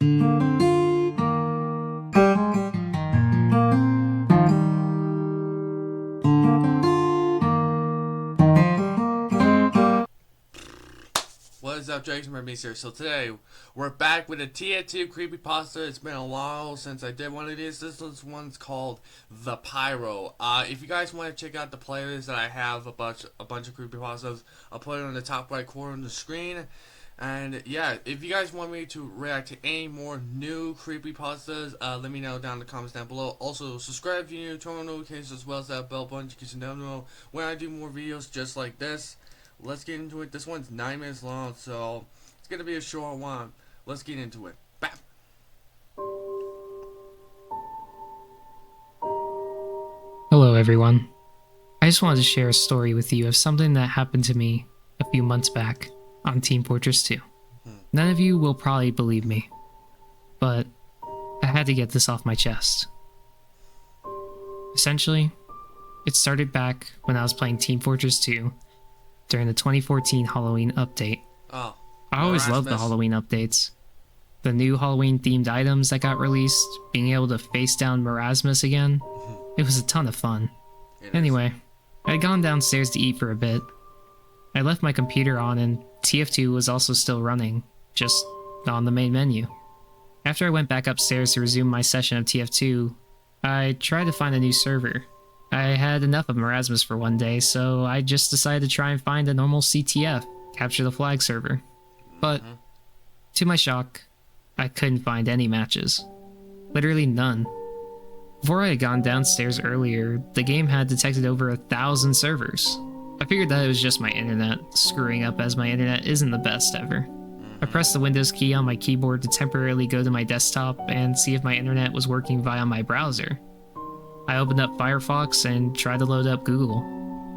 What is up, Jason Mermaid here? So today, we're back with a TF2 Creepypasta. It's been a while since I did one of these. This one's called The Pyro. If you guys want to check out the playlists that I have, a bunch of Creepypastas, I'll put it on the top right corner of the screen. And yeah, if you guys want me to react to any more new Creepypastas, let me know down in the comments down below. Also, subscribe if you're new, turn on notifications as well as that bell button so you can know when I do more videos just like this. Let's get into it. This one's 9 minutes long, so it's gonna be a short one. Let's get into it. Bam! Hello everyone. I just wanted to share a story with you of something that happened to me a few months back on Team Fortress 2. None of you will probably believe me, but I had to get this off my chest. Essentially, it started back when I was playing Team Fortress 2 during the 2014 Halloween update. Oh, I always loved the Halloween updates. The new Halloween themed items that got released, being able to face down Marasmus again, it was a ton of fun. Anyway, I had gone downstairs to eat for a bit. I left my computer on and TF2 was also still running, just not on the main menu. After I went back upstairs to resume my session of TF2, I tried to find a new server. I had enough of Marasmus for one day, so I just decided to try and find a normal CTF, capture the flag server. But, to my shock, I couldn't find any matches. Literally none. Before I had gone downstairs earlier, the game had detected over 1,000 servers. I figured that it was just my internet screwing up, as my internet isn't the best ever. I pressed the Windows key on my keyboard to temporarily go to my desktop and see if my internet was working via my browser. I opened up Firefox and tried to load up Google.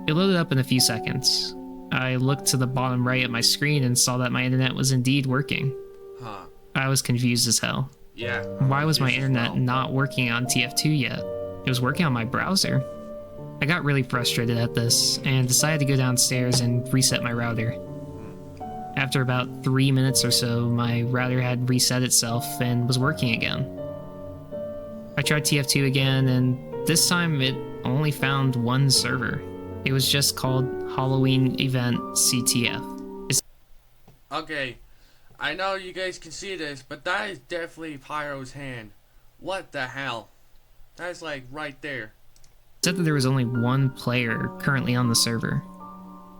It loaded up in a few seconds. I looked to the bottom right of my screen and saw that my internet was indeed working. I was confused as hell. Yeah. Why was my internet not working on TF2 yet? It was working on my browser. I got really frustrated at this and decided to go downstairs and reset my router. After about 3 minutes or so, my router had reset itself and was working again. I tried TF2 again, and this time it only found one server. It was just called Halloween Event CTF. Okay, I know you guys can see this, but that is definitely Pyro's hand. What the hell? That's like right there. It said that there was only one player currently on the server.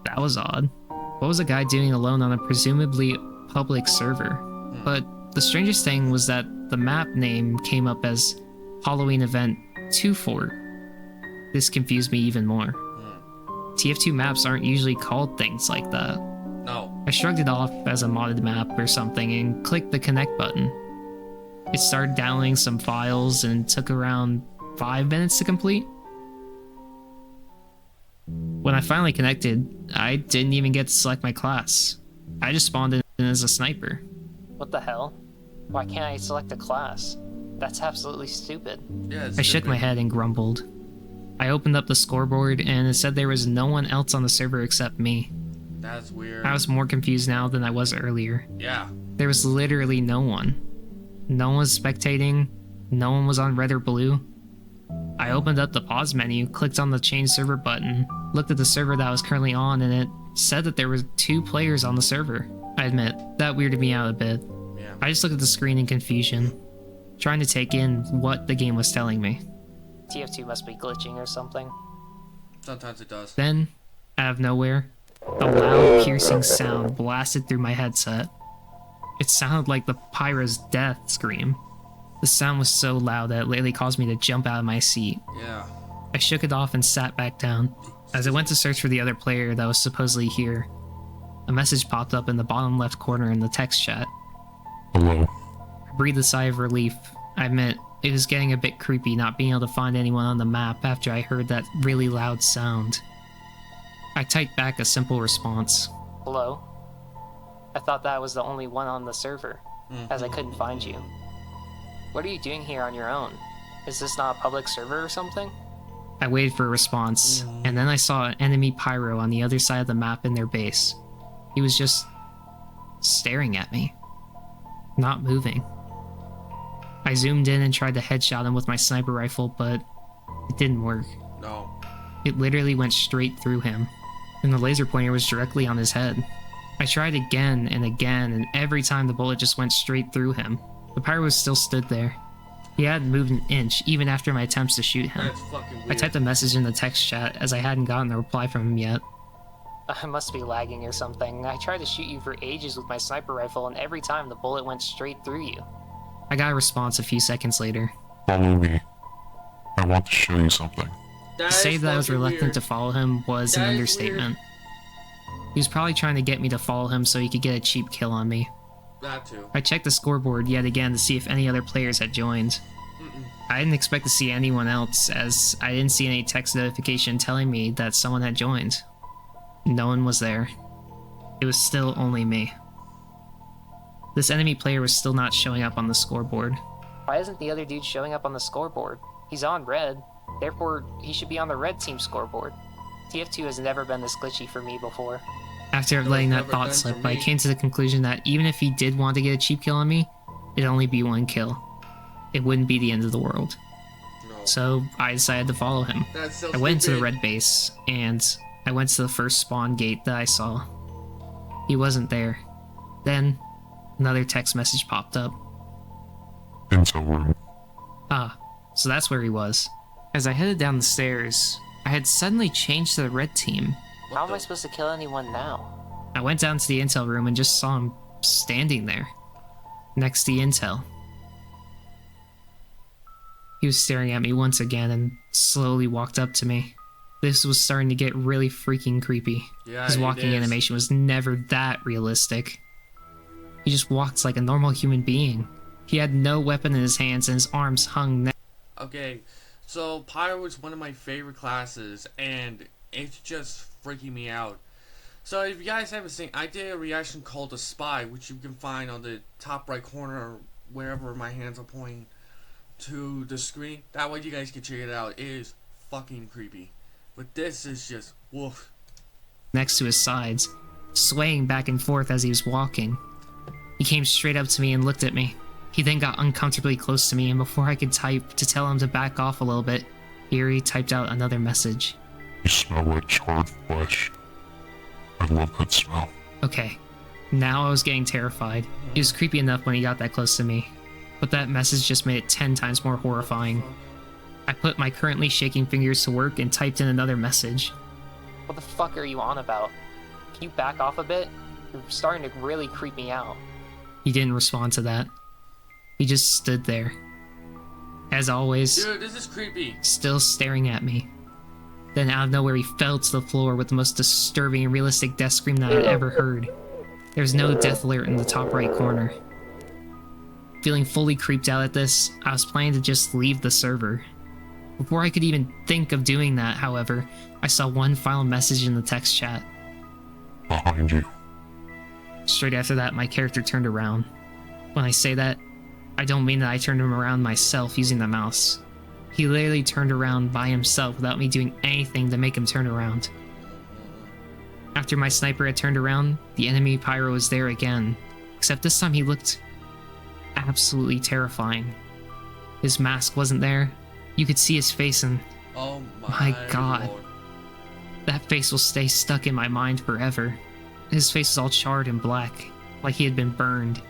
That was odd. What was a guy doing alone on a presumably public server? But the strangest thing was that the map name came up as Halloween Event 2 Fort. This confused me even more. TF2 maps aren't usually called things like that. No. I shrugged it off as a modded map or something and clicked the connect button. It started downloading some files and took around 5 minutes to complete. When I finally connected, I didn't even get to select my class. I just spawned in as a sniper. What the hell? Why can't I select a class? That's absolutely stupid. Yeah, I shook my head and grumbled. I opened up the scoreboard and it said there was no one else on the server except me. That's weird. I was more confused now than I was earlier. Yeah. There was literally no one. No one was spectating, no one was on red or blue. I opened up the pause menu, clicked on the change server button, looked at the server that I was currently on, and it said that there were 2 players on the server. I admit, that weirded me out a bit. Yeah. I just looked at the screen in confusion, trying to take in what the game was telling me. TF2 must be glitching or something. Sometimes it does. Then, out of nowhere, a loud, piercing sound blasted through my headset. It sounded like the Pyro's death scream. The sound was so loud that it literally caused me to jump out of my seat. Yeah. I shook it off and sat back down. As I went to search for the other player that was supposedly here, a message popped up in the bottom left corner in the text chat. Hello. I breathed a sigh of relief. I admit, it was getting a bit creepy not being able to find anyone on the map after I heard that really loud sound. I typed back a simple response. Hello? I thought that was the only one on the server, as I couldn't find you. What are you doing here on your own? Is this not a public server or something? I waited for a response, and then I saw an enemy pyro on the other side of the map in their base. He was just staring at me, not moving. I zoomed in and tried to headshot him with my sniper rifle, but it didn't work. No. It literally went straight through him, and the laser pointer was directly on his head. I tried again and again, and every time the bullet just went straight through him. The pyro still stood there. He hadn't moved an inch, even after my attempts to shoot him. That's fucking weird. I typed a message in the text chat, as I hadn't gotten a reply from him yet. I must be lagging or something. I tried to shoot you for ages with my sniper rifle, and every time the bullet went straight through you. I got a response a few seconds later. Follow me. I want to show you something. To say that I was reluctant weird. to follow him was an That is understatement. He was probably trying to get me to follow him so he could get a cheap kill on me. That too. I checked the scoreboard yet again to see if any other players had joined. I didn't expect to see anyone else, as I didn't see any text notification telling me that someone had joined. No one was there. It was still only me. This enemy player was still not showing up on the scoreboard. Why isn't the other dude showing up on the scoreboard? He's on red. Therefore, he should be on the red team scoreboard. TF2 has never been this glitchy for me before. After letting that never thought been slip, for I me. came to the conclusion that even if he did want to get a cheap kill on me, it'd only be one kill. It wouldn't be the end of the world. No. So I decided to follow him. That's so I went to the stupid. red base, and I went to the first spawn gate that I saw. He wasn't there. Then, another text message popped up. Intel room. Ah, so that's where he was. As I headed down the stairs, I had suddenly changed to the red team. What How am the- I supposed to kill anyone now? I went down to the intel room and just saw him standing there, next to the intel. He was staring at me once again and slowly walked up to me. This was starting to get really freaking creepy. Yeah, His it walking is. animation was never that realistic. He just walked like a normal human being. He had no weapon in his hands and his arms hung Okay, so Pyro is one of my favorite classes, and it's just freaking me out. So if you guys haven't seen, I did a reaction called The Spy, which you can find on the top right corner, or wherever my hands are pointing to the screen. That way you guys can check it out. It is fucking creepy. But this is just, woof. next to his sides, swaying back and forth as he was walking. He came straight up to me and looked at me. He then got uncomfortably close to me, and before I could type to tell him to back off a little bit, Eerie typed out another message. You smell like charred flesh. I love that smell. Okay, now I was getting terrified. It was creepy enough when he got that close to me, but that message just made it 10 times more horrifying. I put my currently shaking fingers to work and typed in another message. What the fuck are you on about? Can you back off a bit? You're starting to really creep me out. He didn't respond to that. He just stood there. As always, Dude, this is creepy. still staring at me. Then out of nowhere he fell to the floor with the most disturbing and realistic death scream that I'd ever heard. There was no death alert in the top right corner. Feeling fully creeped out at this, I was planning to just leave the server. Before I could even think of doing that, however, I saw one final message in the text chat. Behind you. Straight after that, my character turned around. When I say that, I don't mean that I turned him around myself using the mouse. He literally turned around by himself without me doing anything to make him turn around. After my sniper had turned around, the enemy pyro was there again, except this time he looked absolutely terrifying. His mask wasn't there. You could see his face, and Oh My God. Lord. that face will stay stuck in my mind forever. His face was all charred and black, like he had been burned.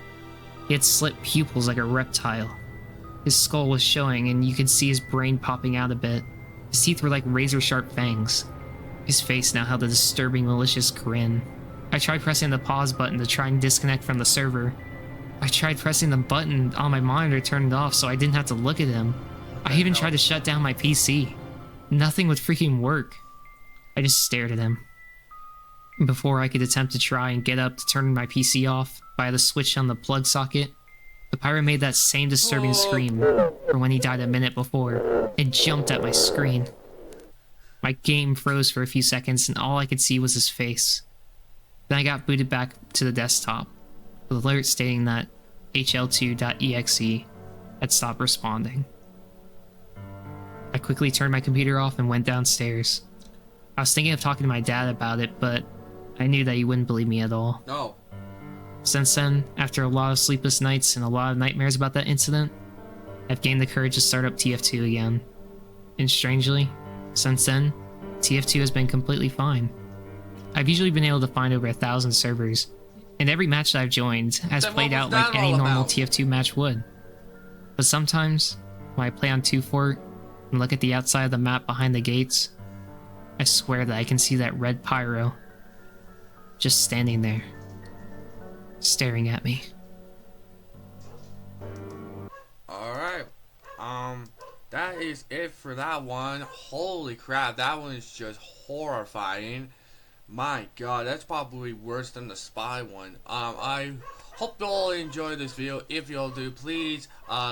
He had slit pupils like a reptile. His skull was showing, and you could see his brain popping out a bit. His teeth were like razor-sharp fangs. His face now held a disturbing, malicious grin. I tried pressing the pause button to try and disconnect from the server. I tried pressing the button on my monitor to turn it off so I didn't have to look at him. I even tried to shut down my PC. Nothing would freaking work. I just stared at him. Before I could attempt to try and get up to turn my PC off by the switch on the plug socket, the pirate made that same disturbing scream from when he died a minute before and jumped at my screen. My game froze for a few seconds and all I could see was his face. Then I got booted back to the desktop, with alert stating that hl2.exe had stopped responding. I quickly turned my computer off and went downstairs. I was thinking of talking to my dad about it, but I knew that he wouldn't believe me at all. No. Since then, after a lot of sleepless nights and a lot of nightmares about that incident, I've gained the courage to start up TF2 again. And strangely, since then, TF2 has been completely fine. I've usually been able to find over 1,000 servers, and every match that I've joined has Then what played was out like that any all normal about? TF2 match would. But sometimes, when I play on 2 Fort and look at the outside of the map behind the gates, I swear that I can see that red pyro just standing there, staring at me. Alright. That is it for that one. Holy crap, that one is just horrifying. My god, that's probably worse than the spy one. I hope you all enjoyed this video. If you all do, please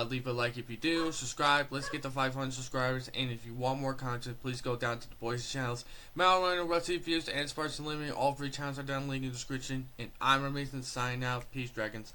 leave a like if you do. Subscribe. Let's get to 500 subscribers. And if you want more content, please go down to the boys' channels. Malrunner, Rusty Fused, and Sparks Unlimited. All 3 channels are down in the link in the description. And I'm Amazing signing out. Peace, dragons.